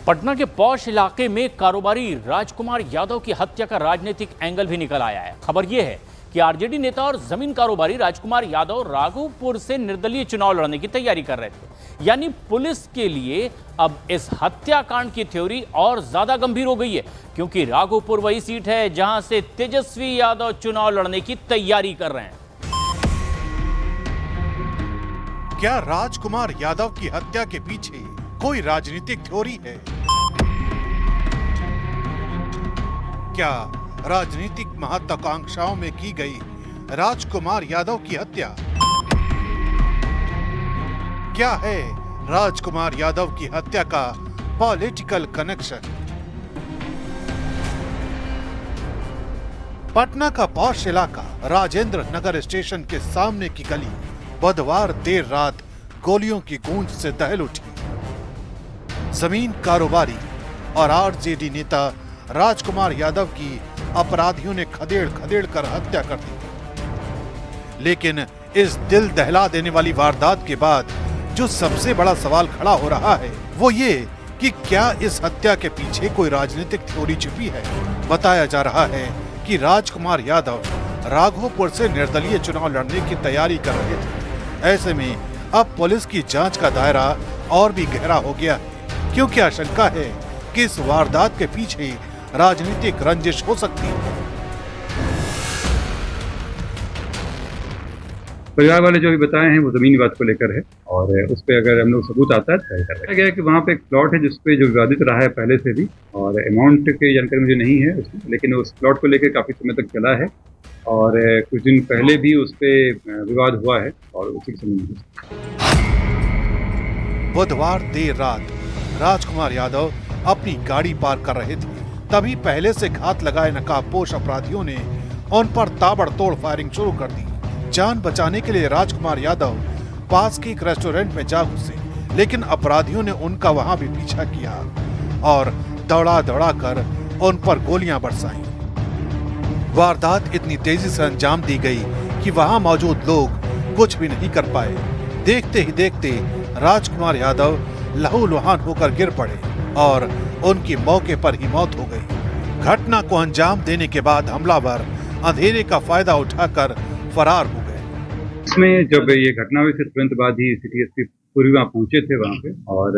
पटना के पौष इलाके में कारोबारी राजकुमार यादव की हत्या का राजनीतिक एंगल भी निकल आया है। खबर यह है कि आरजेडी नेता और जमीन कारोबारी राजकुमार यादव राघोपुर से निर्दलीय चुनाव लड़ने की तैयारी कर रहे थे। यानी पुलिस के लिए अब इस हत्याकांड की थ्योरी और ज्यादा गंभीर हो गई है, क्योंकि राघोपुर वही सीट है जहां से तेजस्वी यादव चुनाव लड़ने की तैयारी कर रहे हैं। क्या राजकुमार यादव की हत्या के पीछे कोई राजनीतिक थ्योरी है? क्या राजनीतिक महत्वाकांक्षाओं में की गई राजकुमार यादव की हत्या? क्या है राजकुमार यादव की हत्या का पॉलिटिकल कनेक्शन? पटना का पौष इलाका राजेंद्र नगर स्टेशन के सामने की गली बुधवार देर रात गोलियों की गूंज से दहल उठी। जमीन कारोबारी और आरजेडी नेता राजकुमार यादव की अपराधियों ने खदेड़ खदेड़ कर हत्या कर दी। लेकिन इस दिल दहला देने वाली वारदात के बाद जो सबसे बड़ा सवाल खड़ा हो रहा है वो ये कि क्या इस हत्या के पीछे कोई राजनीतिक थ्योरी छिपी है। बताया जा रहा है कि राजकुमार यादव राघोपुर से निर्दलीय चुनाव लड़ने की तैयारी कर रहे थे। ऐसे में अब पुलिस की जांच का दायरा और भी गहरा हो गया है, क्योंकि आशंका है कि इस वारदात के पीछे राजनीतिक रंजिश हो सकती है। परिवार वाले जो भी बताए हैं वो जमीन विवाद को लेकर है और उस पर अगर हम लोग सबूत आता है तो कहा गया है कि वहाँ पे एक प्लॉट है जिसपे जो विवादित रहा है पहले से भी, और अमाउंट की जानकारी मुझे नहीं है उसमें, लेकिन उस प्लॉट को लेकर काफी समय तक चला है और कुछ दिन पहले भी उस पर विवाद हुआ है और उसी के संबंध में बुधवार देर रात राजकुमार यादव अपनी गाड़ी पार्क कर रहे थे, तभी पहले से घात लगाए नकाबपोश अपराधियों ने उन पर ताबड़तोड़ फायरिंग शुरू कर दी। जान बचाने के लिए राजकुमार यादव पास के एक रेस्टोरेंट में जा घुसे, लेकिन अपराधियों ने उनका वहां भी पीछा किया और दौड़ा दौड़ा कर उन पर गोलियां बरसाईं। वारदात इतनी तेजी से अंजाम दी गई कि वहां मौजूद लोग कुछ भी नहीं कर पाए। देखते ही देखते राजकुमार यादव लहूलुहान होकर गिर पड़े और उनकी मौके पर ही मौत हो गई। घटना को अंजाम देने के बाद हमलावर अंधेरे का फायदा उठाकर फरार हो गए। इसमें जब ये घटना हुई फिर तुरंत बाद ही सिटी एसपी पूरी वहाँ पहुंचे थे वहाँ पे और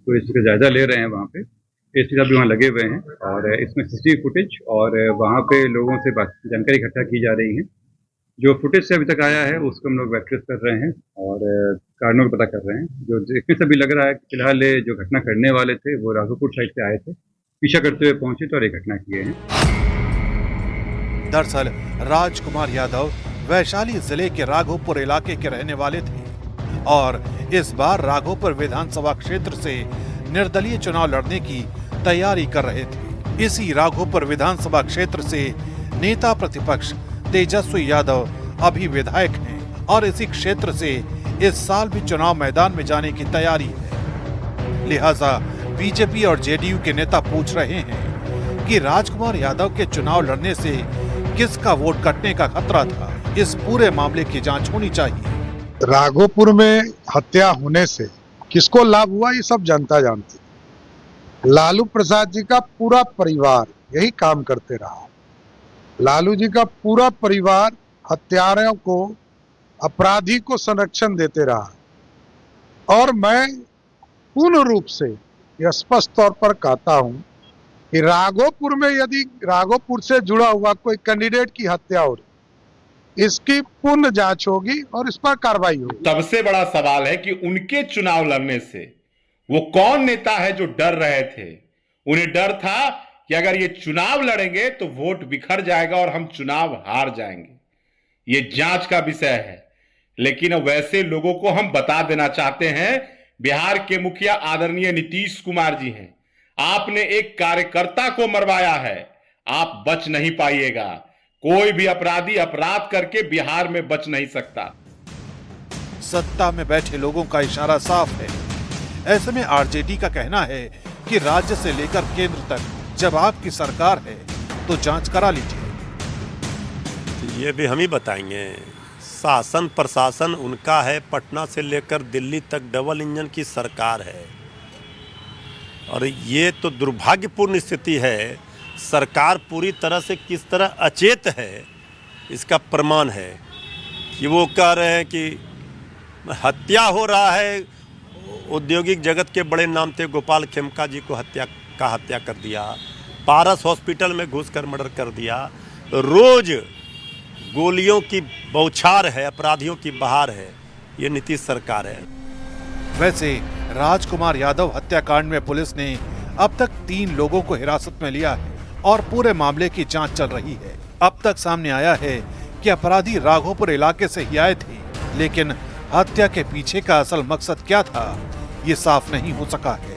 पूरे इसका जायजा ले रहे हैं। वहाँ पे एसपी साहब भी वहाँ लगे हुए हैं और इसमें सीसीटीवी फुटेज और वहाँ पे लोगों से जानकारी इकट्ठा की जा रही है। जो फुटेज से अभी तक आया है उसको हम लोग ट्रेस कर रहे हैं और कारणों को पता कर रहे हैं। जो देखने से भी लग रहा है कि फिलहाल जो घटना करने वाले थे वो राघोपुर साइड से आए थे, पीछा करते हुए पहुंचे तो और एक घटना किए हैं। दरअसल राजकुमार यादव वैशाली जिले के राघोपुर इलाके के रहने वाले थे और इस बार राघोपुर विधानसभा क्षेत्र से निर्दलीय चुनाव लड़ने की तैयारी कर रहे थे। इसी राघोपुर विधानसभा क्षेत्र से नेता प्रतिपक्ष तेजस्वी यादव अभी विधायक हैं और इसी क्षेत्र से इस साल भी चुनाव मैदान में जाने की तैयारी है। लिहाजा बीजेपी और जेडीयू के नेता पूछ रहे हैं कि राजकुमार यादव के चुनाव लड़ने से किसका वोट कटने का खतरा था। इस पूरे मामले की जांच होनी चाहिए। राघोपुर में हत्या होने से किसको लाभ हुआ ये सब जनता जानती। लालू प्रसाद जी का पूरा परिवार यही काम करते रहा। लालू जी का पूरा परिवार हत्यारों को, अपराधी को संरक्षण देते रहा और मैं पूर्ण रूप से यह स्पष्ट तौर पर कहता हूं कि राघोपुर में यदि राघोपुर से जुड़ा हुआ कोई कैंडिडेट की हत्या हो रही, इसकी पूर्ण जांच होगी और इस पर कार्रवाई होगी। सबसे बड़ा सवाल है कि उनके चुनाव लड़ने से वो कौन नेता है जो डर रहे थे। उन्हें डर था कि अगर ये चुनाव लड़ेंगे तो वोट बिखर जाएगा और हम चुनाव हार जाएंगे। ये जांच का विषय है, लेकिन वैसे लोगों को हम बता देना चाहते हैं। बिहार के मुखिया आदरणीय नीतीश कुमार जी हैं। आपने एक कार्यकर्ता को मरवाया है, आप बच नहीं पाइएगा। कोई भी अपराधी अपराध करके बिहार में बच नहीं सकता। सत्ता में बैठे लोगों का इशारा साफ है। ऐसे में आरजेडी का कहना है कि राज्य से लेकर केंद्र तक जब आपकी सरकार है तो जांच करा लीजिए। ये भी हम ही बताएंगे। शासन प्रशासन उनका है, पटना से लेकर दिल्ली तक डबल इंजन की सरकार है। और ये तो दुर्भाग्यपूर्ण स्थिति है। सरकार पूरी तरह से किस तरह अचेत है इसका प्रमाण है कि वो कह रहे हैं कि हत्या हो रहा है। औद्योगिक जगत के बड़े नाम थे गोपाल खेमका जी को हत्या कर दिया, पारस हॉस्पिटल में घुसकर मर्डर कर दिया। रोज गोलियों की बौछार है, अपराधियों की बहार है। ये नीतीश सरकार है। वैसे राजकुमार यादव हत्याकांड में पुलिस ने अब तक 3 लोगों को हिरासत में लिया है और पूरे मामले की जांच चल रही है। अब तक सामने आया है कि अपराधी राघोपुर इलाके से ही आए थे, लेकिन हत्या के पीछे का असल मकसद क्या था, ये साफ नहीं हो सका है।